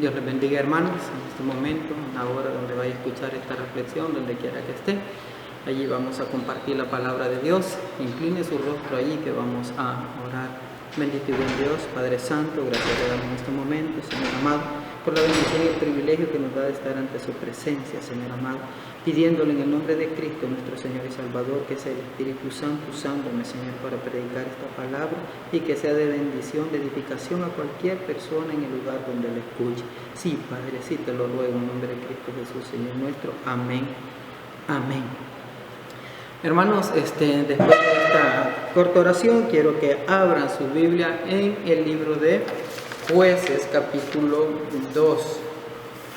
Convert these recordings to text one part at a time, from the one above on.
Dios les bendiga, hermanos, en este momento, en la hora donde vaya a escuchar esta reflexión, donde quiera que esté. Allí vamos a compartir la palabra de Dios. Incline su rostro allí que vamos a orar. Bendito y buen Dios, Padre Santo, gracias te damos en este momento, Señor amado, por la bendición y el privilegio que nos da de estar ante su presencia, Señor amado, pidiéndole en el nombre de Cristo, nuestro Señor y Salvador, que sea el Espíritu Santo usándome, Señor, para predicar esta palabra y que sea de bendición, de edificación a cualquier persona en el lugar donde la escuche. Sí, Padre, sí te lo ruego en nombre de Cristo Jesús, Señor nuestro. Amén. Amén. Hermanos, después de esta corta oración, quiero que abran su Biblia en el libro de Jueces, capítulo 2.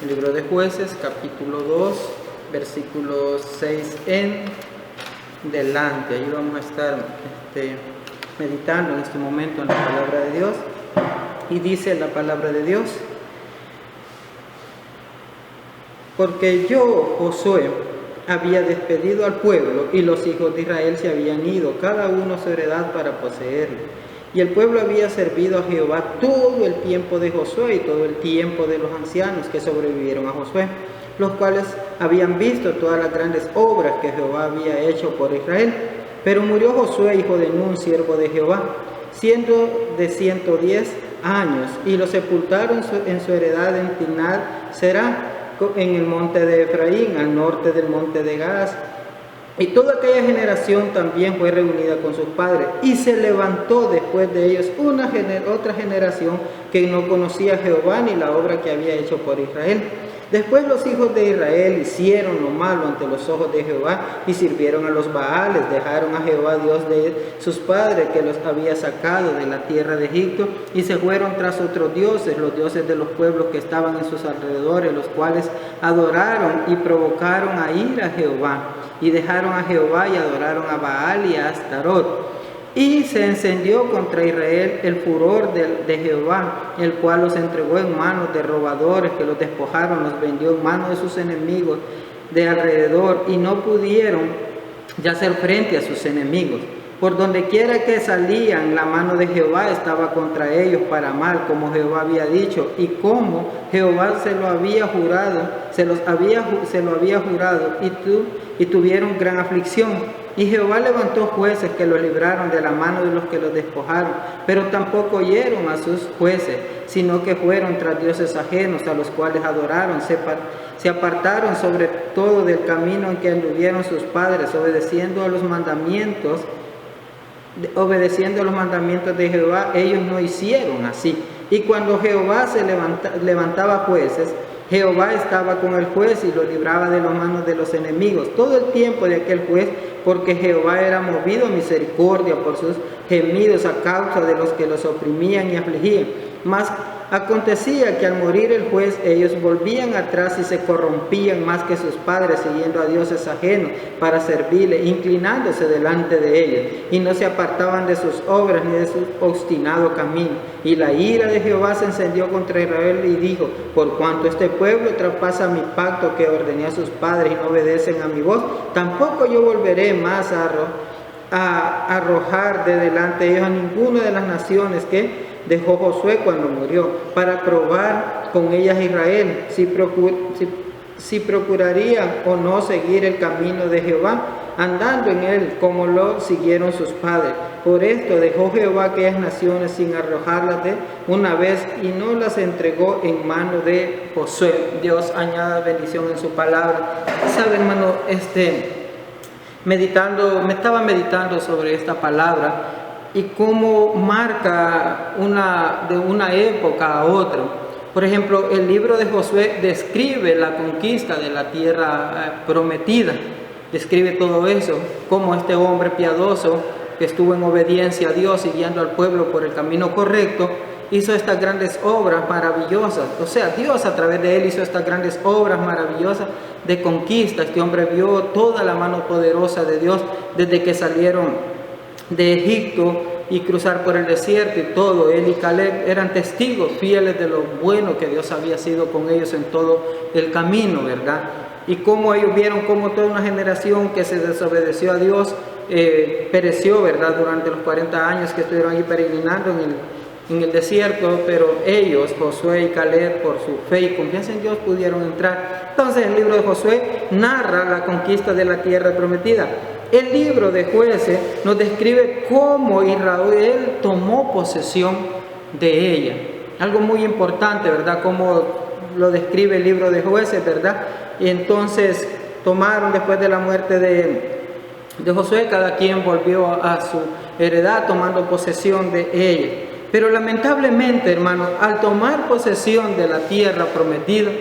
El libro de Jueces, capítulo 2, versículos 6 en delante. Ahí vamos a estar meditando en este momento en la palabra de Dios. Y dice la palabra de Dios: porque yo, Josué, había despedido al pueblo, y los hijos de Israel se habían ido, cada uno a su heredad para poseerlo. Y el pueblo había servido a Jehová todo el tiempo de Josué y todo el tiempo de los ancianos que sobrevivieron a Josué, los cuales habían visto todas las grandes obras que Jehová había hecho por Israel. Pero murió Josué, hijo de Nun, siervo de Jehová, siendo de 110 años, y lo sepultaron en su heredad en Timnat Será, en el monte de Efraín, al norte del monte de Gaas. Y toda aquella generación también fue reunida con sus padres, y se levantó después de ellos otra generación que no conocía a Jehová ni la obra que había hecho por Israel. Después los hijos de Israel hicieron lo malo ante los ojos de Jehová y sirvieron a los Baales, dejaron a Jehová Dios de sus padres que los había sacado de la tierra de Egipto, y se fueron tras otros dioses, los dioses de los pueblos que estaban en sus alrededores, los cuales adoraron y provocaron a ira a Jehová, y dejaron a Jehová y adoraron a Baal y a Astarot. Y se encendió contra Israel el furor de Jehová, el cual los entregó en manos de robadores que los despojaron, los vendió en manos de sus enemigos de alrededor, y no pudieron ya hacer frente a sus enemigos. Por donde quiera que salían, la mano de Jehová estaba contra ellos para mal, como Jehová había dicho, y como Jehová se lo había jurado, y tuvieron gran aflicción. Y Jehová levantó jueces que los libraron de la mano de los que los despojaron, pero tampoco oyeron a sus jueces, sino que fueron tras dioses ajenos, a los cuales adoraron. Se apartaron sobre todo del camino en que anduvieron sus padres, obedeciendo a los mandamientos de Jehová. Ellos no hicieron así. Y cuando Jehová se levantaba jueces, Jehová estaba con el juez y lo libraba de las manos de los enemigos todo el tiempo de aquel juez, porque Jehová era movido a misericordia por sus gemidos a causa de los que los oprimían y afligían. Mas acontecía que al morir el juez, ellos volvían atrás y se corrompían más que sus padres, siguiendo a dioses ajenos para servirle, inclinándose delante de ellos, y no se apartaban de sus obras ni de su obstinado camino. Y la ira de Jehová se encendió contra Israel y dijo: por cuanto este pueblo traspasa mi pacto que ordené a sus padres y no obedecen a mi voz, tampoco yo volveré más a arrojar de delante de ellos a ninguna de las naciones que dejó Josué cuando murió, para probar con ellas Israel si procuraría o no seguir el camino de Jehová, andando en él como lo siguieron sus padres. Por esto dejó Jehová aquellas naciones sin arrojarlas de una vez, y no las entregó en mano de Josué. Dios añada bendición en su palabra. Sabe, hermano, me estaba meditando sobre esta palabra y cómo marca de una época a otra. Por ejemplo, el libro de Josué describe la conquista de la tierra prometida, describe todo eso, cómo este hombre piadoso que estuvo en obediencia a Dios y guiando al pueblo por el camino correcto, hizo estas grandes obras maravillosas. O sea, Dios a través de él hizo estas grandes obras maravillosas de conquista. Este hombre vio toda la mano poderosa de Dios desde que salieron de Egipto y cruzar por el desierto y todo. Él y Caleb eran testigos fieles de lo bueno que Dios había sido con ellos en todo el camino, ¿verdad? Y cómo ellos vieron cómo toda una generación que se desobedeció a Dios pereció, ¿verdad? Durante los 40 años que estuvieron ahí peregrinando en el desierto, pero ellos, Josué y Caleb, por su fe y confianza en Dios, pudieron entrar. Entonces el libro de Josué narra la conquista de la tierra prometida. El libro de Jueces nos describe cómo Israel tomó posesión de ella. Algo muy importante, ¿verdad? Como lo describe el libro de Jueces, ¿verdad? Y entonces tomaron, después de la muerte de Josué, cada quien volvió a su heredad tomando posesión de ella. Pero lamentablemente, hermanos, al tomar posesión de la tierra prometida,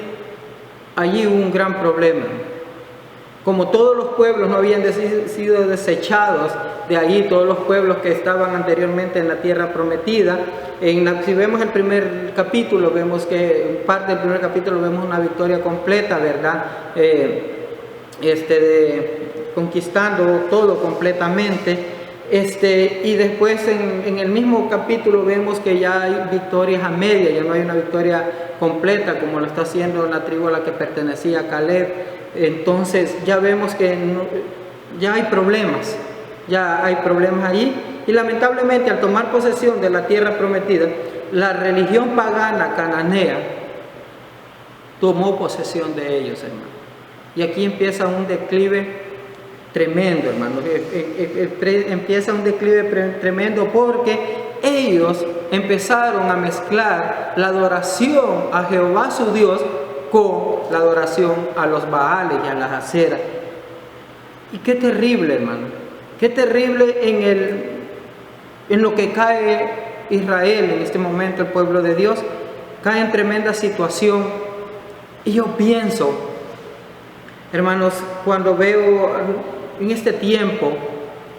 allí hubo un gran problema. Como todos los pueblos no habían sido desechados de allí, todos los pueblos que estaban anteriormente en la tierra prometida, si vemos el primer capítulo, vemos que en parte del primer capítulo vemos una victoria completa, ¿verdad? Conquistando todo completamente. Y después en el mismo capítulo vemos que ya hay victorias a media, ya no hay una victoria completa como lo está haciendo la tribu a la que pertenecía Caleb. Entonces ya vemos que ya hay problemas allí, y lamentablemente al tomar posesión de la tierra prometida, la religión pagana cananea tomó posesión de ellos, hermano. Y aquí empieza un declive tremendo, hermano. Empieza un declive tremendo porque ellos empezaron a mezclar la adoración a Jehová su Dios con la adoración a los Baales y a las Aseras. Y qué terrible, hermano. Qué terrible en lo que cae Israel en este momento, el pueblo de Dios. Cae en tremenda situación. Y yo pienso, hermanos, cuando veo en este tiempo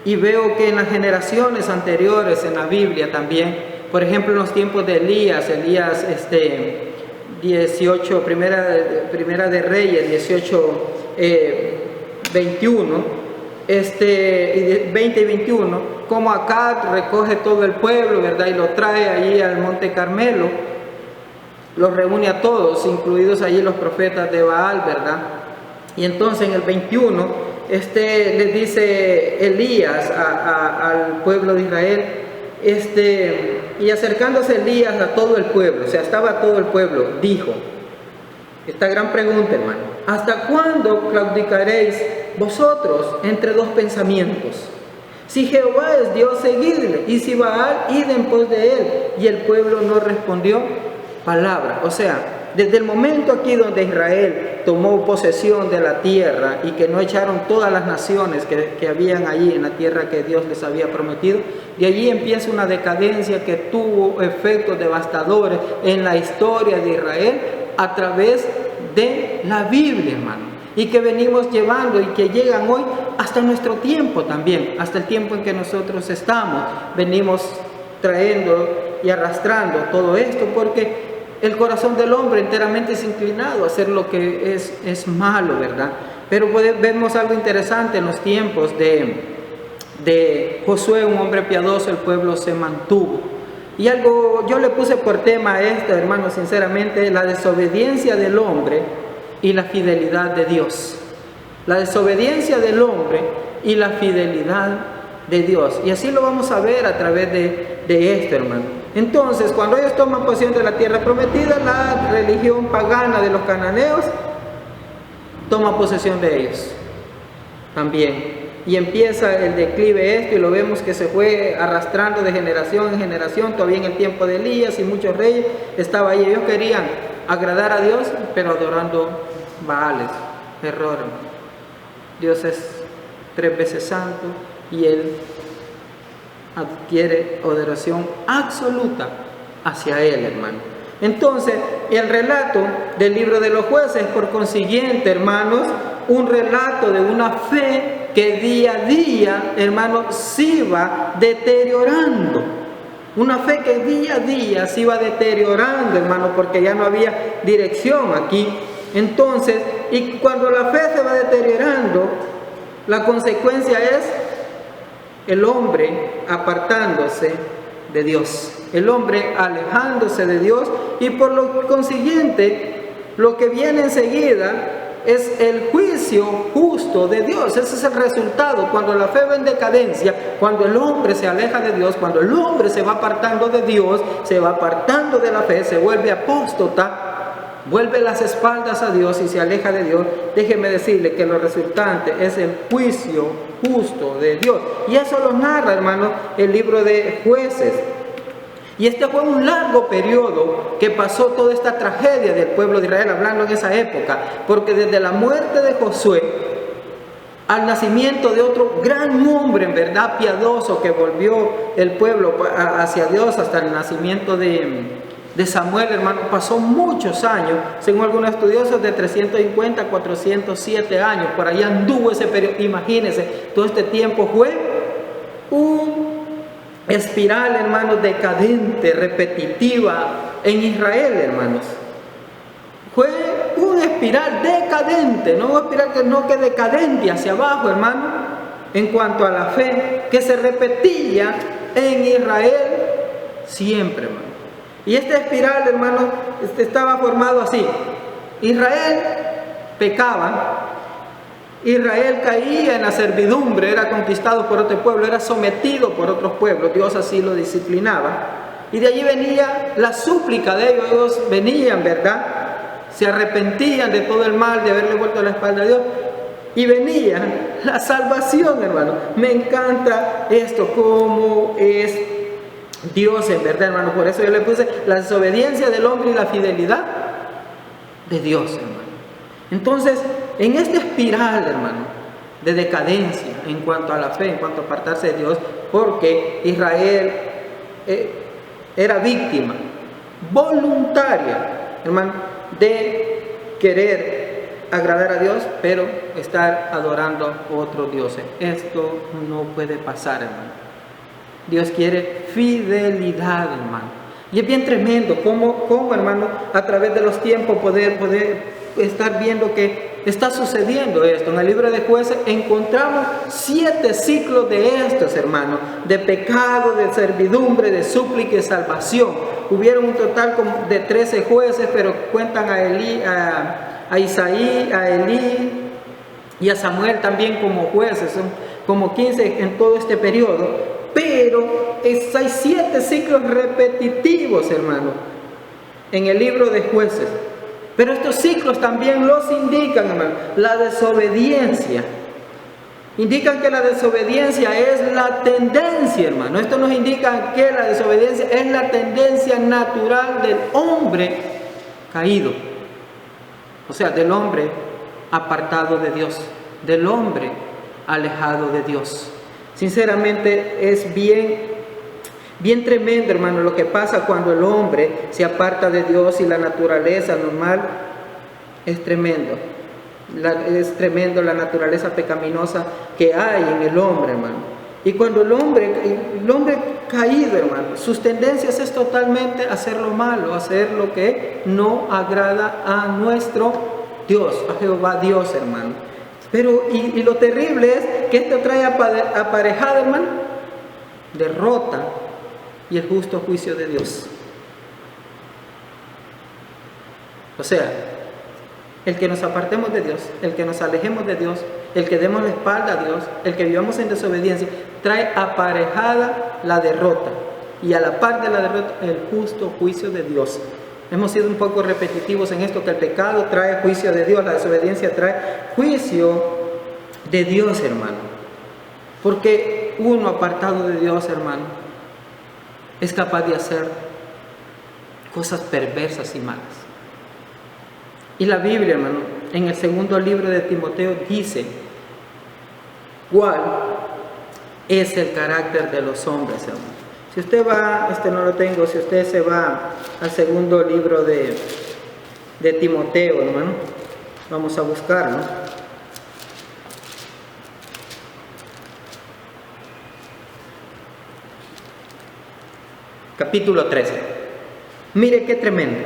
y veo que en las generaciones anteriores en la Biblia también, por ejemplo en los tiempos de Elías 18, primera de Reyes 18, 21, 20 y 21, como Acab recoge todo el pueblo, ¿verdad? Y lo trae allí al monte Carmelo, los reúne a todos, incluidos allí los profetas de Baal, ¿verdad? Y entonces en el 21, le dice Elías al pueblo de Israel, y acercándose Elías a todo el pueblo, o sea, estaba todo el pueblo, dijo, esta gran pregunta, hermano: ¿hasta cuándo claudicaréis vosotros entre dos pensamientos? Si Jehová es Dios, seguidle, y si Baal, id en pos de él. Y el pueblo no respondió palabra. O sea, desde el momento aquí donde Israel tomó posesión de la tierra y que no echaron todas las naciones que habían allí en la tierra que Dios les había prometido, de allí empieza una decadencia que tuvo efectos devastadores en la historia de Israel a través de la Biblia, hermano, y que venimos llevando y que llegan hoy hasta nuestro tiempo también, hasta el tiempo en que nosotros estamos. Venimos trayendo y arrastrando todo esto porque el corazón del hombre enteramente es inclinado a hacer lo que es malo, ¿verdad? Pero vemos algo interesante en los tiempos de Josué, un hombre piadoso. El pueblo se mantuvo. Y algo, yo le puse por tema a esto, hermano, sinceramente, la desobediencia del hombre y la fidelidad de Dios. La desobediencia del hombre y la fidelidad de Dios. Y así lo vamos a ver a través de esto, hermano. Entonces, cuando ellos toman posesión de la tierra prometida, la religión pagana de los cananeos toma posesión de ellos también. Y empieza el declive y lo vemos que se fue arrastrando de generación en generación. Todavía en el tiempo de Elías y muchos reyes estaba ahí. Ellos querían agradar a Dios, pero adorando Baales. Error. Dios es 3 veces santo y Él adquiere adoración absoluta hacia Él, hermano. Entonces, el relato del libro de los Jueces, por consiguiente, hermanos, un relato de una fe que día a día, hermanos, se iba deteriorando. Una fe que día a día se iba deteriorando, hermano, porque ya no había dirección aquí. Entonces, y cuando la fe se va deteriorando, la consecuencia es el hombre apartándose de Dios, el hombre alejándose de Dios, y por lo consiguiente, lo que viene enseguida es el juicio justo de Dios. Ese es el resultado. Cuando la fe va en decadencia, cuando el hombre se aleja de Dios, cuando el hombre se va apartando de Dios, se va apartando de la fe, se vuelve apóstata, vuelve las espaldas a Dios y se aleja de Dios, déjeme decirle que lo resultante es el juicio justo de Dios. Y eso lo narra, hermano, el libro de Jueces. Y este fue un largo periodo que pasó toda esta tragedia del pueblo de Israel, hablando en esa época, porque desde la muerte de Josué al nacimiento de otro gran hombre, en verdad piadoso, que volvió el pueblo hacia Dios, hasta el nacimiento de Samuel, hermano, pasó muchos años, según algunos estudiosos, de 350 a 407 años, por ahí anduvo ese periodo. Imagínense, todo este tiempo fue un espiral, hermanos, decadente, repetitiva en Israel, hermanos. Fue una espiral decadente, no una espiral que decadente hacia abajo, hermano, en cuanto a la fe, que se repetía en Israel siempre, hermano. Y esta espiral, hermano, estaba formado así. Israel pecaba, Israel caía en la servidumbre, era conquistado por otro pueblo, era sometido por otros pueblos, Dios así lo disciplinaba. Y de allí venía la súplica de ellos, ellos venían, ¿verdad? Se arrepentían de todo el mal, de haberle vuelto la espalda a Dios. Y venía la salvación, hermano. Me encanta esto, cómo es Dios en verdad, hermano. Por eso yo le puse la desobediencia del hombre y la fidelidad de Dios, hermano. Entonces, en esta espiral, hermano, de decadencia en cuanto a la fe, en cuanto a apartarse de Dios, porque Israel era víctima voluntaria, hermano, de querer agradar a Dios, pero estar adorando a otros dioses. Esto no puede pasar, hermano. Dios quiere fidelidad, hermano. Y es bien tremendo cómo, hermano, a través de los tiempos poder estar viendo que está sucediendo esto. En el libro de Jueces encontramos 7 ciclos de estos, hermano, de pecado, de servidumbre, de súplica y salvación. Hubieron un total de 13 jueces, pero cuentan a Isaí, a Elí y a Samuel también como jueces. Son como 15 en todo este periodo. Pero hay 7 ciclos repetitivos, hermano, en el libro de Jueces. Pero estos ciclos también los indican, hermano, la desobediencia. Indican que la desobediencia es la tendencia, hermano. Esto nos indica que la desobediencia es la tendencia natural del hombre caído. O sea, del hombre apartado de Dios, del hombre alejado de Dios. Sinceramente es bien tremendo, hermano, lo que pasa cuando el hombre se aparta de Dios y la naturaleza normal es tremendo. Es tremendo la naturaleza pecaminosa que hay en el hombre, hermano. Y cuando el hombre caído, hermano, sus tendencias es totalmente hacer lo malo, hacer lo que no agrada a nuestro Dios, a Jehová Dios, hermano. Pero, y lo terrible es que esto trae aparejada, hermano, derrota y el justo juicio de Dios. O sea, el que nos apartemos de Dios, el que nos alejemos de Dios, el que demos la espalda a Dios, el que vivamos en desobediencia, trae aparejada la derrota. Y a la par de la derrota, el justo juicio de Dios. Hemos sido un poco repetitivos en esto, que el pecado trae juicio de Dios, la desobediencia trae juicio de Dios, hermano. Porque uno apartado de Dios, hermano, es capaz de hacer cosas perversas y malas. Y la Biblia, hermano, en el segundo libro de Timoteo dice cuál es el carácter de los hombres, hermano. Si usted va, no lo tengo, si usted se va al segundo libro de Timoteo, hermano, vamos a buscarlo. Capítulo 13. Mire qué tremendo.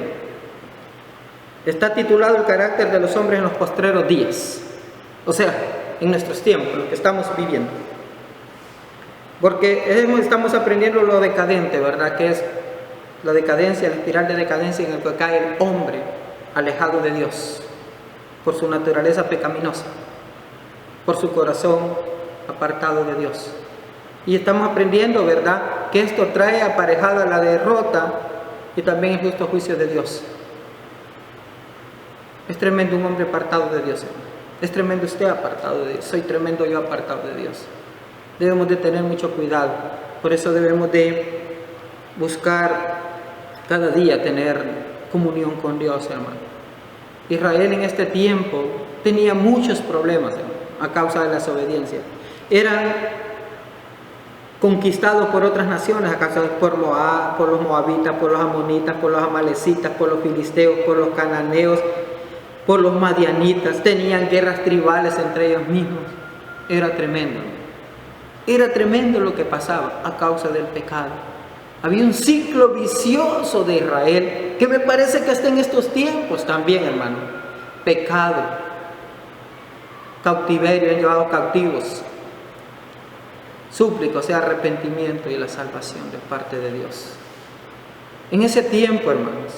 Está titulado El carácter de los hombres en los postreros días. O sea, en nuestros tiempos, lo que estamos viviendo. Porque estamos aprendiendo lo decadente, ¿verdad? Que es la decadencia, la espiral de decadencia en el que cae el hombre alejado de Dios. por su naturaleza pecaminosa, por su corazón apartado de Dios. Y estamos aprendiendo, ¿verdad?, que esto trae aparejada la derrota y también el justo juicio de Dios. Es tremendo un hombre apartado de Dios, hermano. Es tremendo usted apartado de Dios. Soy tremendo yo apartado de Dios. Debemos de tener mucho cuidado. Por eso debemos de buscar cada día tener comunión con Dios, hermano. Israel en este tiempo tenía muchos problemas, hermano, a causa de la desobediencia. Eran conquistados por otras naciones, a causa por los moabitas, por los amonitas, por los amalecitas, por los filisteos, por los cananeos, por los madianitas. Tenían guerras tribales entre ellos mismos. Era tremendo. Era tremendo lo que pasaba a causa del pecado. Había un ciclo vicioso de Israel que me parece que está en estos tiempos también, hermano. Pecado, cautiverio, han llevado cautivos. Súplico, o sea, arrepentimiento y la salvación de parte de Dios. En ese tiempo, hermanos,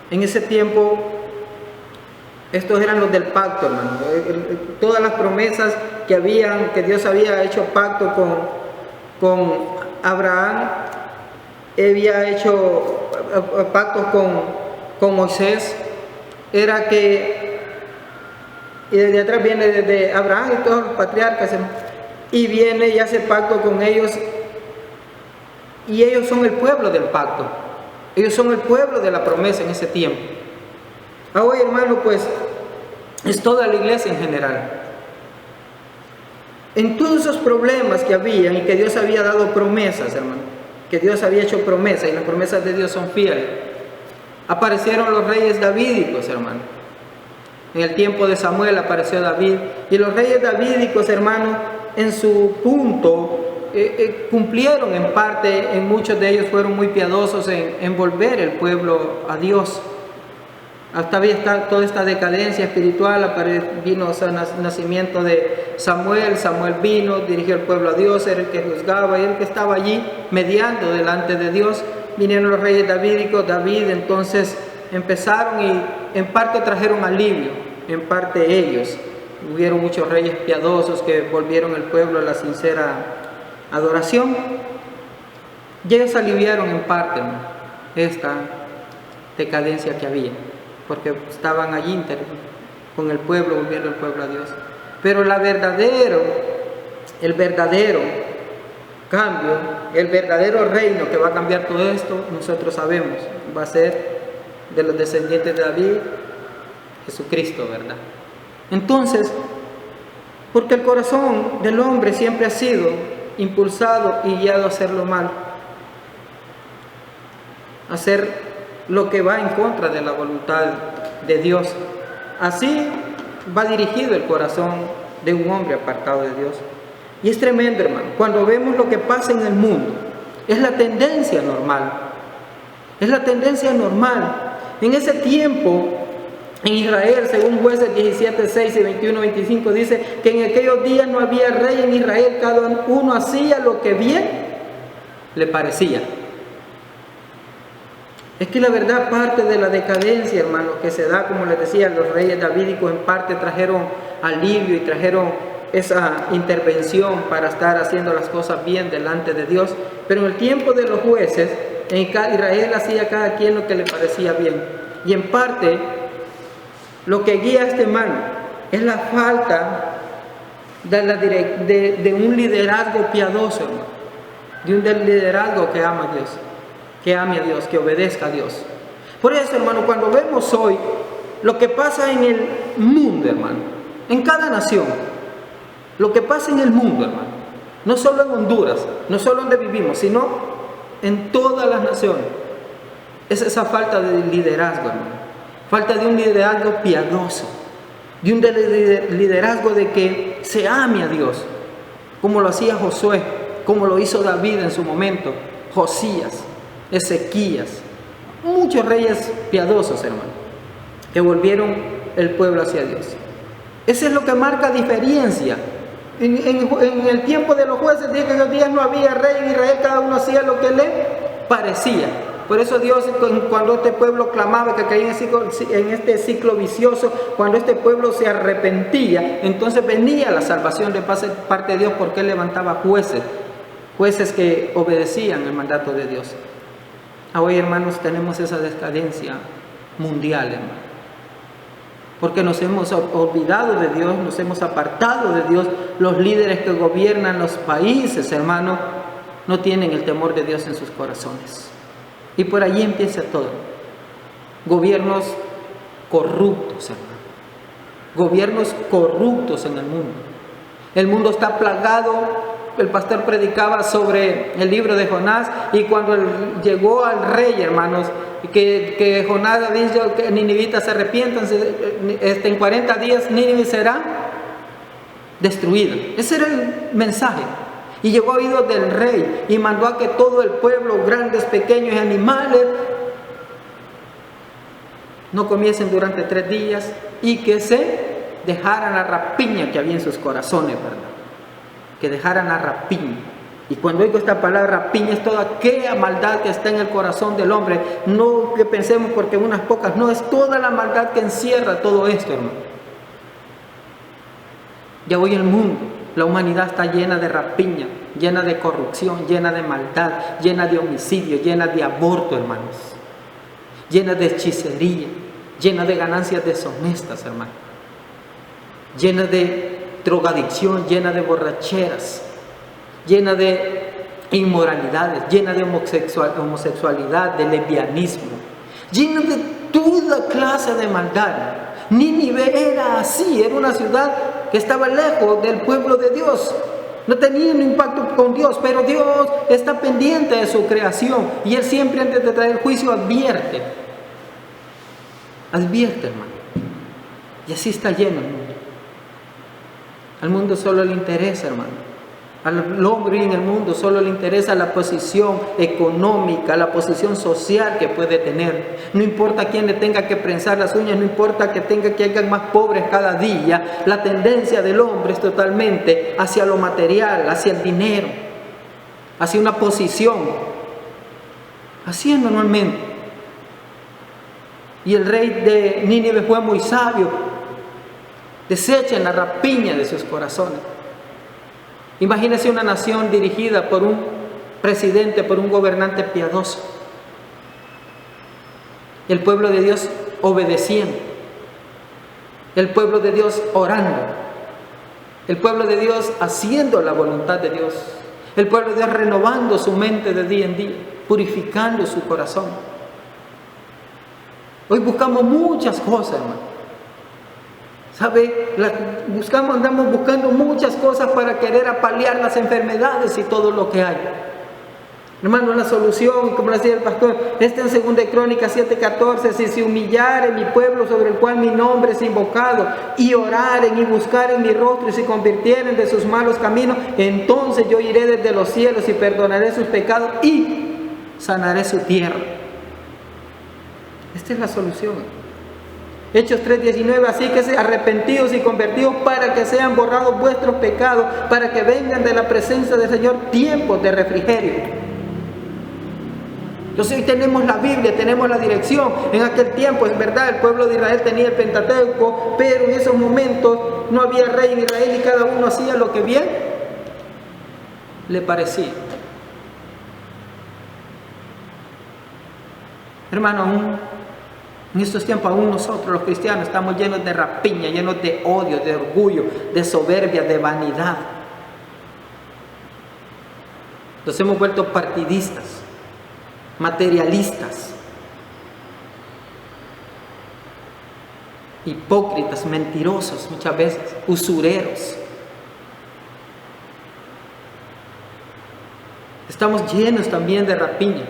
en ese tiempo, estos eran los del pacto, hermano. Todas las promesas que Dios había hecho pacto con Abraham, había hecho pactos con Moisés, era que, y desde atrás viene desde Abraham y todos los patriarcas, y viene y hace pacto con ellos, y ellos son el pueblo del pacto, ellos son el pueblo de la promesa en ese tiempo. Hoy, hermano, pues es toda la iglesia en general. En todos esos problemas que había y que Dios había dado promesas, hermano, que Dios había hecho promesas, y las promesas de Dios son fieles, aparecieron los reyes davídicos, hermano. En el tiempo de Samuel apareció David, y los reyes davídicos, hermano, en su punto cumplieron en parte. En muchos de ellos fueron muy piadosos en volver el pueblo a Dios. Hasta había toda esta decadencia espiritual, vino el nacimiento de Samuel vino, dirigió el pueblo a Dios, era el que juzgaba y el que estaba allí mediando delante de Dios. Vinieron los reyes davídicos, David, entonces empezaron y en parte trajeron alivio, en parte ellos. Hubieron muchos reyes piadosos que volvieron el pueblo a la sincera adoración. Y ellos aliviaron en parte, ¿no?, esta decadencia que había, porque estaban allí con el pueblo, volviendo el pueblo a Dios. Pero el verdadero cambio, el verdadero reino que va a cambiar todo esto, nosotros sabemos, va a ser de los descendientes de David, Jesucristo, ¿verdad? Entonces, porque el corazón del hombre siempre ha sido impulsado y guiado a hacer lo malo, a hacer lo que va en contra de la voluntad de Dios. Así va dirigido el corazón de un hombre apartado de Dios. Y es tremendo, hermano, cuando vemos lo que pasa en el mundo. Es la tendencia normal. Es la tendencia normal. En ese tiempo, en Israel, según Jueces 17, 6 y 21, 25, dice que en aquellos días no había rey en Israel, cada uno hacía lo que bien le parecía. Es que la verdad, parte de la decadencia, hermano, que se da, como les decía, los reyes davídicos en parte trajeron alivio y trajeron esa intervención para estar haciendo las cosas bien delante de Dios. Pero en el tiempo de los jueces, en Israel hacía cada quien lo que le parecía bien. Y en parte, lo que guía a este hermano es la falta de un liderazgo piadoso, hermano, de un liderazgo que ama a Dios, que ame a Dios, que obedezca a Dios. Por eso, hermano, cuando vemos hoy lo que pasa en el mundo, hermano, en cada nación, lo que pasa en el mundo, hermano, no solo en Honduras, no solo donde vivimos, sino en todas las naciones, es esa falta de liderazgo, hermano, falta de un liderazgo piadoso, de un liderazgo de que se ame a Dios, como lo hacía Josué, como lo hizo David en su momento, Josías, Ezequías, muchos reyes piadosos, hermano, que volvieron el pueblo hacia Dios. Eso es lo que marca diferencia. En el tiempo de los jueces, dice que en los días no había rey en Israel, cada uno hacía lo que le parecía. Por eso Dios, cuando este pueblo clamaba que caía en este ciclo vicioso, cuando este pueblo se arrepentía, entonces venía la salvación de parte de Dios, porque Él levantaba jueces que obedecían el mandato de Dios. Hoy, hermanos, tenemos esa decadencia mundial, hermano, porque nos hemos olvidado de Dios, nos hemos apartado de Dios. Los líderes que gobiernan los países, hermano, no tienen el temor de Dios en sus corazones. Y por allí empieza todo. Gobiernos corruptos, hermano. Gobiernos corruptos en el mundo. El mundo está plagado. El pastor predicaba sobre el libro de Jonás, y cuando llegó al rey, hermanos, que Jonás ha dicho que ninivitas se arrepientan, en 40 días Nínive será destruida. Ese era el mensaje. Y llegó a oídos del rey y mandó a que todo el pueblo, grandes, pequeños y animales, no comiesen durante 3 días, y que se dejaran la rapiña que había en sus corazones, ¿verdad? Que dejaran la rapiña. Y cuando oigo esta palabra rapiña, es toda aquella maldad que está en el corazón del hombre. No que pensemos porque unas pocas, no, es toda la maldad que encierra todo esto, hermano. Ya hoy el mundo, la humanidad está llena de rapiña, llena de corrupción, llena de maldad, llena de homicidio, llena de aborto, hermanos, llena de hechicería, llena de ganancias deshonestas, hermano, llena de drogadicción, llena de borracheras, llena de inmoralidades, llena de homosexualidad, de lesbianismo, llena de toda clase de maldad. Nínive era así, era una ciudad que estaba lejos del pueblo de Dios, no tenía un impacto con Dios, pero Dios está pendiente de su creación, y Él siempre, antes de traer el juicio, advierte, hermano. Y así está lleno el mundo. Al mundo solo le interesa, hermano, al hombre en el mundo solo le interesa la posición económica, la posición social que puede tener. No importa quién le tenga que prensar las uñas, no importa que hayan más pobres cada día. La tendencia del hombre es totalmente hacia lo material, hacia el dinero, hacia una posición. Así es normalmente. Y el rey de Nínive fue muy sabio. Desechen la rapiña de sus corazones. Imagínense una nación dirigida por un presidente, por un gobernante piadoso. El pueblo de Dios obedeciendo. El pueblo de Dios orando. El pueblo de Dios haciendo la voluntad de Dios. El pueblo de Dios renovando su mente de día en día, purificando su corazón. Hoy buscamos muchas cosas, hermano. ¿Sabe? Andamos buscando muchas cosas para querer apalear las enfermedades y todo lo que hay. Hermano, la solución, como decía el pastor, está en 2 Crónicas 7:14. Si se humillare mi pueblo sobre el cual mi nombre es invocado, y oraren y buscaren mi rostro, y se convirtieren de sus malos caminos, entonces yo iré desde los cielos y perdonaré sus pecados y sanaré su tierra. Esta es la solución. Hechos 3:19, así que sean arrepentidos y convertidos para que sean borrados vuestros pecados, para que vengan de la presencia del Señor tiempos de refrigerio. Entonces hoy tenemos la Biblia, tenemos la dirección. En aquel tiempo, es verdad, el pueblo de Israel tenía el Pentateuco, pero en esos momentos no había rey en Israel y cada uno hacía lo que bien le parecía. Hermano, en estos tiempos aún nosotros los cristianos estamos llenos de rapiña, llenos de odio, de orgullo, de soberbia, de vanidad. Nos hemos vuelto partidistas, materialistas, hipócritas, mentirosos muchas veces, usureros. Estamos llenos también de rapiña.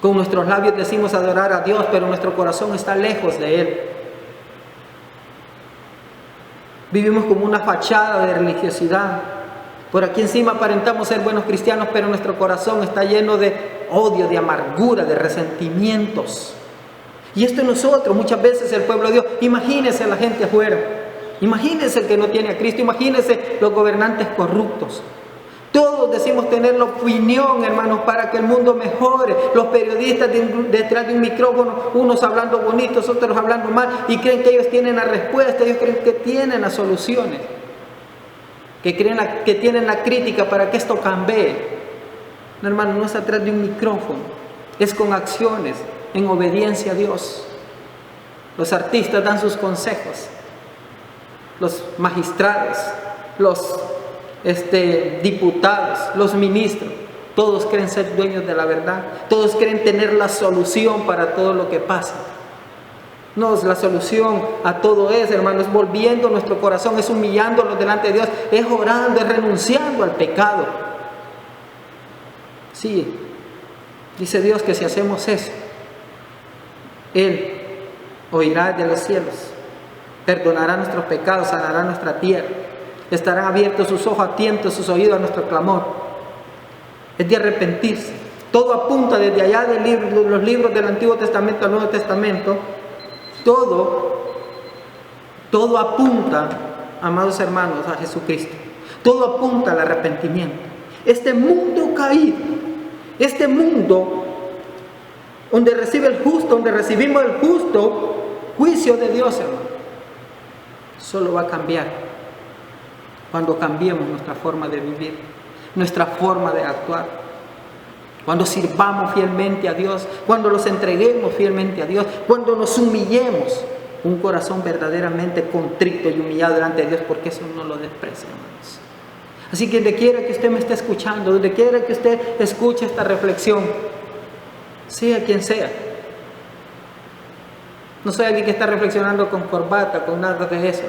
Con nuestros labios decimos adorar a Dios, pero nuestro corazón está lejos de Él. Vivimos como una fachada de religiosidad. Por aquí encima aparentamos ser buenos cristianos, pero nuestro corazón está lleno de odio, de amargura, de resentimientos. Y esto nosotros, muchas veces el pueblo de Dios, imagínense a la gente afuera, imagínense el que no tiene a Cristo, imagínense los gobernantes corruptos. Todos decimos tener la opinión, hermanos, para que el mundo mejore. Los periodistas detrás de un micrófono, unos hablando bonitos, otros hablando mal, y creen que ellos tienen la respuesta, ellos creen que tienen las soluciones, que tienen la crítica para que esto cambie. No, hermano, no es atrás de un micrófono, es con acciones, en obediencia a Dios. Los artistas dan sus consejos, los magistrados, los diputados, los ministros, todos creen ser dueños de la verdad, todos creen tener la solución para todo lo que pasa. No, la solución a todo es, hermanos, es volviendo nuestro corazón, es humillándonos delante de Dios, es orando, es renunciando al pecado. Sí, dice Dios que si hacemos eso, Él oirá de los cielos, perdonará nuestros pecados, sanará nuestra tierra. Estarán abiertos sus ojos, atentos sus oídos a nuestro clamor. Es de arrepentirse. Todo apunta desde allá de los libros del Antiguo Testamento al Nuevo Testamento. Todo apunta, amados hermanos, a Jesucristo. Todo apunta al arrepentimiento. Este mundo caído, este mundo donde recibe el justo, donde recibimos el justo juicio de Dios, hermano, solo va a cambiar cuando cambiemos nuestra forma de vivir, nuestra forma de actuar, cuando sirvamos fielmente a Dios, cuando nos entreguemos fielmente a Dios, cuando nos humillemos, un corazón verdaderamente contrito y humillado delante de Dios, porque eso no lo desprecia, hermanos. Así que donde quiera que usted me esté escuchando, donde quiera que usted escuche esta reflexión, sea quien sea, no soy alguien que está reflexionando con corbata, con nada de eso.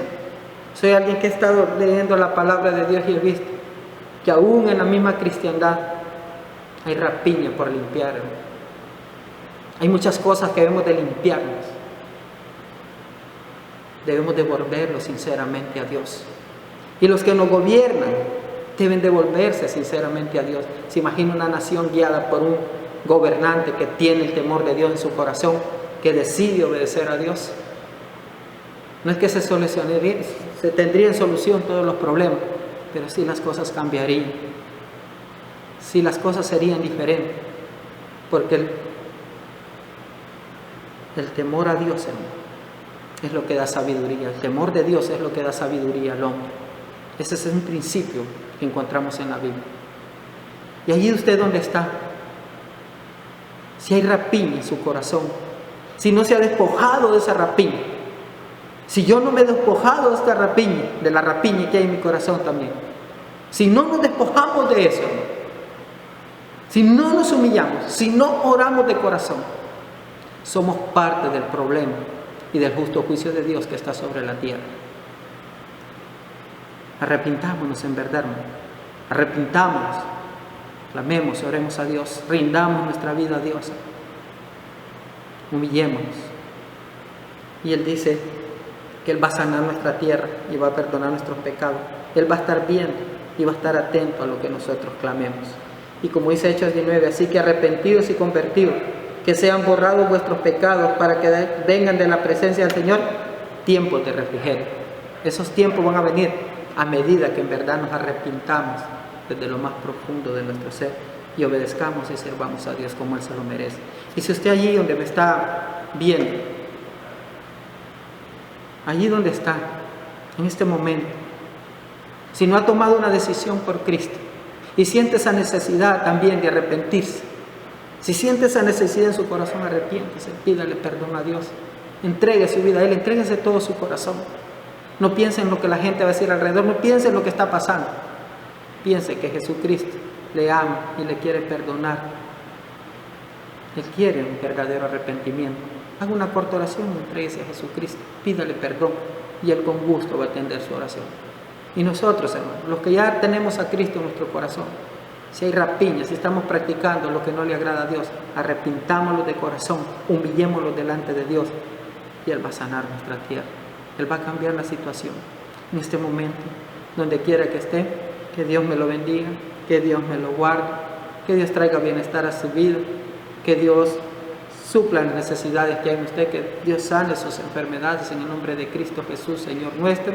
Soy alguien que ha estado leyendo la palabra de Dios y he visto que aún en la misma cristiandad hay rapiña por limpiar. Hay muchas cosas que debemos de limpiarnos. Debemos devolverlo sinceramente a Dios. Y los que nos gobiernan deben devolverse sinceramente a Dios. Se imagina una nación guiada por un gobernante que tiene el temor de Dios en su corazón, que decide obedecer a Dios. No es que se tendrían solución todos los problemas, pero sí las cosas cambiarían, sí las cosas serían diferentes, porque el temor a Dios, hermano, es lo que da sabiduría. El temor de Dios es lo que da sabiduría al hombre. Ese es un principio que encontramos en la Biblia. Y allí usted donde está, si hay rapiña en su corazón, si no se ha despojado de esa rapiña, si yo no me he despojado de esta rapiña, de la rapiña que hay en mi corazón también, si no nos despojamos de eso, si no nos humillamos, si no oramos de corazón, somos parte del problema y del justo juicio de Dios que está sobre la tierra. Arrepintámonos en verdad, hermano. Arrepintámonos, clamemos, oremos a Dios, rindamos nuestra vida a Dios, humillémonos. Y Él dice que Él va a sanar nuestra tierra y va a perdonar nuestros pecados. Él va a estar viendo y va a estar atento a lo que nosotros clamemos. Y como dice Hechos 19, así que arrepentidos y convertidos, que sean borrados vuestros pecados para que vengan de la presencia del Señor tiempos de refrigerio. Esos tiempos van a venir a medida que en verdad nos arrepintamos desde lo más profundo de nuestro ser y obedezcamos y sirvamos a Dios como Él se lo merece. Y si usted allí donde me está viendo, allí donde está, en este momento, si no ha tomado una decisión por Cristo y siente esa necesidad también de arrepentirse, si siente esa necesidad en su corazón, arrepiéntese, pídale perdón a Dios, entregue su vida a Él, entréguese todo su corazón. No piense en lo que la gente va a decir alrededor, no piense en lo que está pasando. Piense que Jesucristo le ama y le quiere perdonar. Él quiere un verdadero arrepentimiento. Haga una corta oración y entréguese a Jesucristo, pídale perdón y Él con gusto va a atender su oración. Y nosotros, hermanos, los que ya tenemos a Cristo en nuestro corazón, si hay rapiña, si estamos practicando lo que no le agrada a Dios, arrepintámoslo de corazón, humillémoslo delante de Dios y Él va a sanar nuestra tierra. Él va a cambiar la situación. En este momento, donde quiera que esté, que Dios me lo bendiga, que Dios me lo guarde, que Dios traiga bienestar a su vida, que Dios supla las necesidades que hay en usted, que Dios sane sus enfermedades en el nombre de Cristo Jesús, Señor nuestro,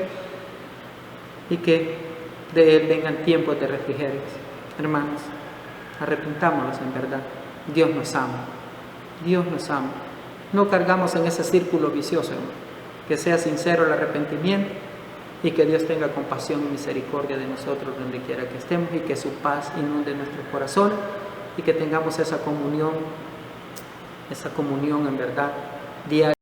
y que de Él vengan tiempos de refrigerio. Hermanos, arrepintámonos en verdad. Dios nos ama. Dios nos ama. No cargamos en ese círculo vicioso, hermano. Que sea sincero el arrepentimiento y que Dios tenga compasión y misericordia de nosotros donde quiera que estemos, y que su paz inunde nuestros corazones y que tengamos esa comunión en verdad diaria.